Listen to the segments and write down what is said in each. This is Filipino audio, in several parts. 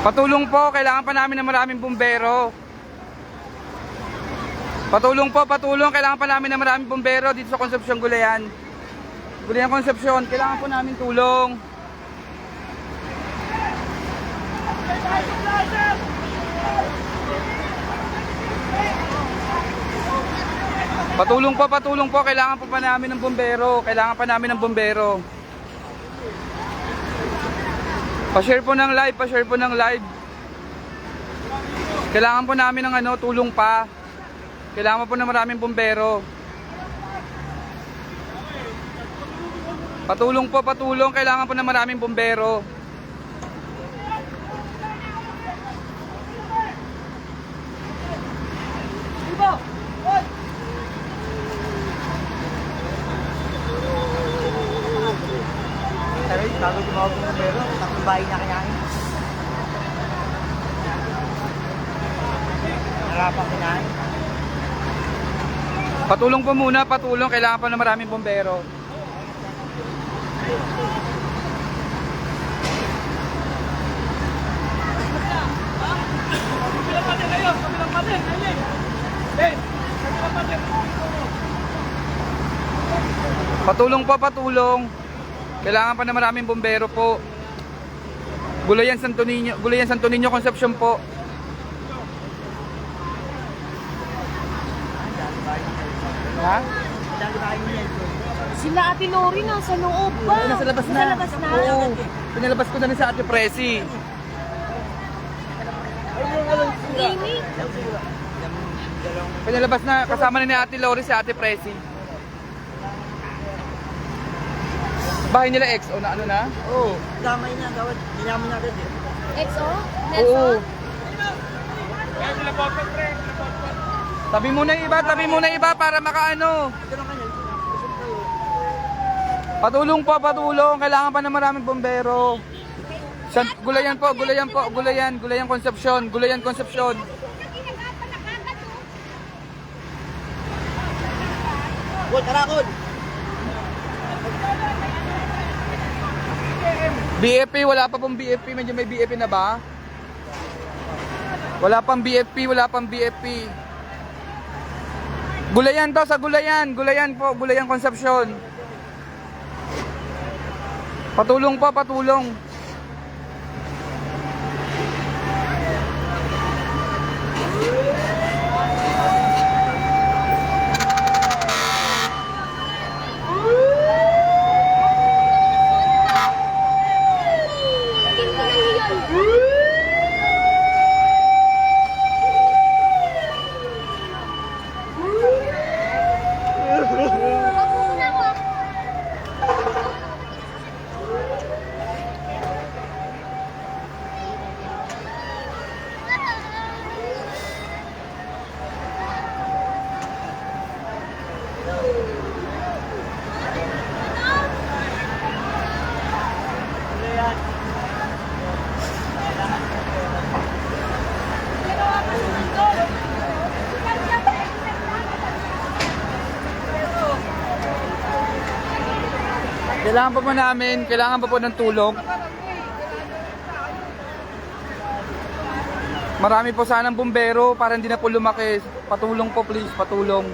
Patulong po, kailangan pa namin ng maraming bumbero. Patulong po, patulong, kailangan pa namin ng maraming bumbero dito sa Concepcion, Gulayan. Gulayan Concepcion, kailangan po namin tulong. Patulong po, kailangan pa namin ng bumbero. Kailangan pa namin ng bumbero. Pa-share po ng live, pa-share po ng live. Kailangan po namin ng tulong pa. Kailangan po ng maraming bumbero. Patulong po, patulong, kailangan po ng maraming bumbero. Bago tumawag ng bumbero, takong bahay na kinain. Narapang kinain. Patulong po muna, patulong, kailangan po ng maraming bumbero. Patulong po, patulong. Kailangan pa na maraming bumbero po. Gulayan Santo Niño, Concepcion po. Ha? Sila Ate Lori nasa loob ba? Nasa labas na. Nasa labas na? Oo. Pinalabas ko na rin sa Ate Presi. Ini? Pinalabas na, kasama na ni Ate Lori sa Ate Presi. Bahay nila XO na ano na? Oo, damay na, gawad. Dinamin na agad eh. XO? Oo. Nelson? Tabi muna yung iba para makaano. Ganun ka niya. Patulong po, patulong. Kailangan pa ng maraming bombero. Gulayan po, Gulayan Concepcion, Gulayan Concepcion. Kod, tara kod. BFP, wala pa pong BFP. Medyo may BFP na ba? Wala pang BFP. Gulayan to, sa Gulayan. Gulayan po, Gulayan Concepcion. Patulong po, patulong. Kailangan pa po ng tulong. Marami po sanang bumbero para hindi na po lumaki. Patulong po please, patulong.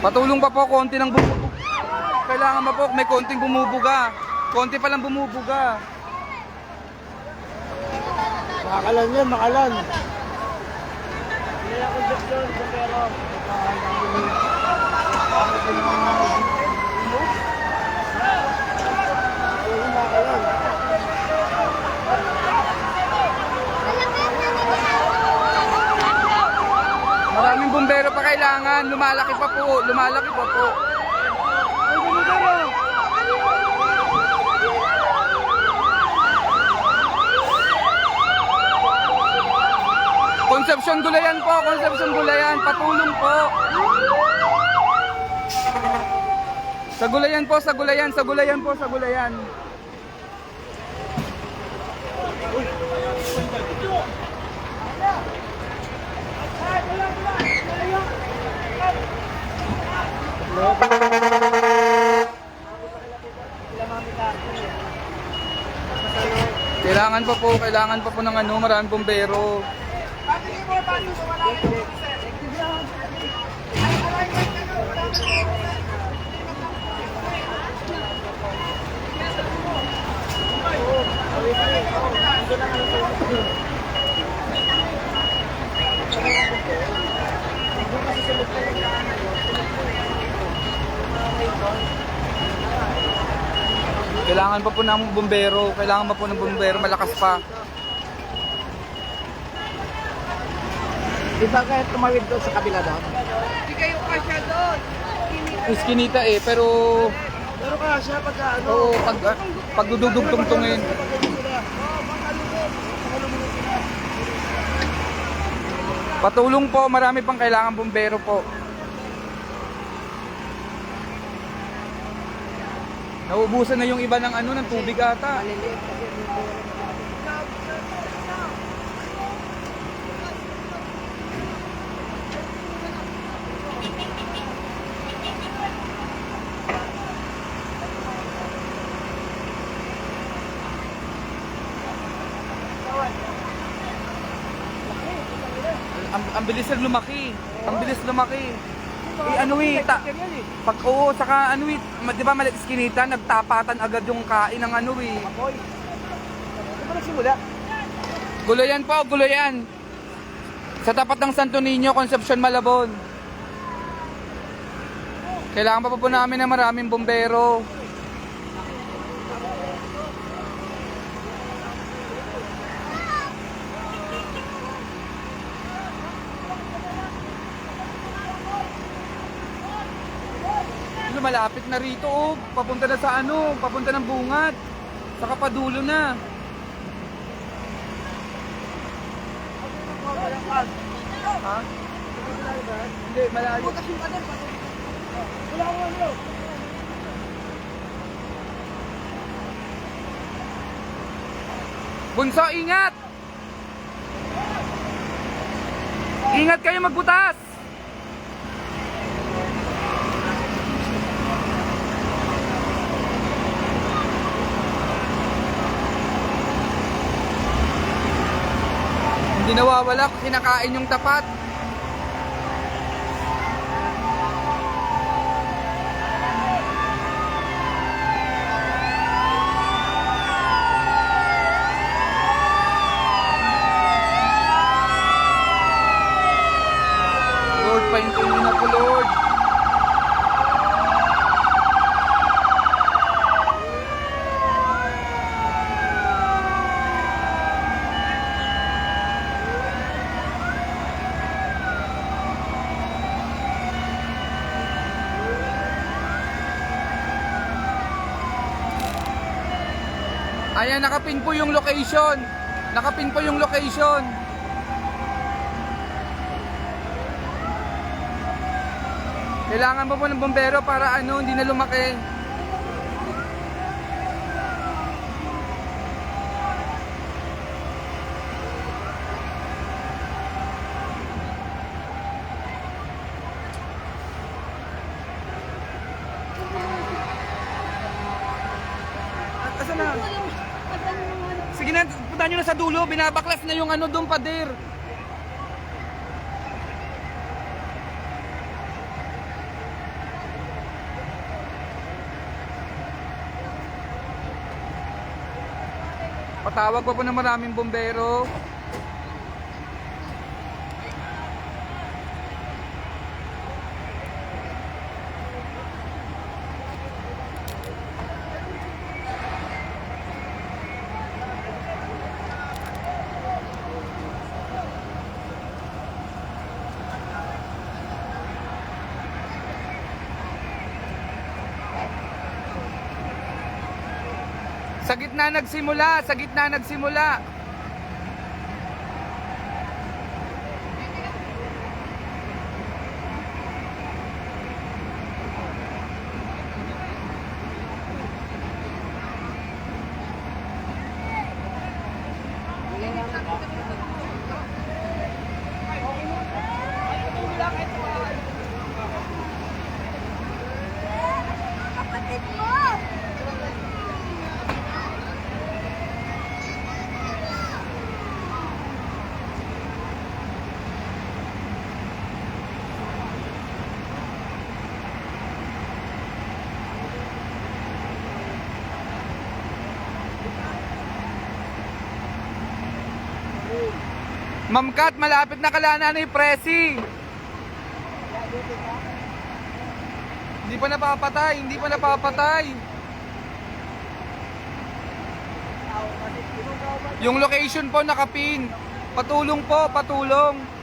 Patulong pa po, konti ng bumubuga. Kailangan pa po, may konting bumubuga. Konti pa lang bumubuga. Makalan yan, makalan. Maraming bumbero pa kailangan. Lumalaki pa po. Concepcion Gulayan po, Concepcion Gulayan, patulong po. Sa Gulayan po, sa Gulayan. Kailangan pa po ng ano, maraming bumbero. Kailangan pa po ng bumbero. Kailangan pa po ng bumbero. Malakas pa. Di ba kaya tumawid doon sa kabila daw? Hindi kayo kasya doon. Iskinita eh. Pero Pero kaya siya pagka ano... oo, pag dudugtong-tungin. Patulong po. Marami pang kailangan bumbero po. Nauubusan na yung iba ng ano, ng tubig ata. Ang bilis na lumaki. Ang bilis lumaki. Eh, ano eh, pag oo, saka ano eh, di ba malit iskinita, nagtapatan agad yung kain ng ano eh. Apoy. Ano ba nagsimula? Gulo yan po, gulo yan. Sa tapat ng Santo Niño, Concepcion, Malabon. Kailangan pa po namin ng maraming bumbero. Malapit na rito, oh. Papunta na sa ano, papunta ng Bungad. Sa Kapadulo na. Ha? Hindi, malayo. Bunso, ingat! Ingat kayo magbutas! Hindi nawawala kung kinakain yung tapat. Lord, paintayin na po, Lord. Ayan, nakapin po yung location. Nakapin po yung location. Kailangan pa po ng bombero para ano, hindi na lumaki. Asan na? Sige na, punta nyo na sa dulo. Binabaklas na yung ano doon, pader. Patawag pa po ng maraming bombero. Sa gitna nagsimula, sa gitna nagsimula. Ma'am Kat, malapit na kala Nanay Presi. Hindi pa napapatay, hindi pa napapatay. Yung location po nakapin. Patulong po, patulong.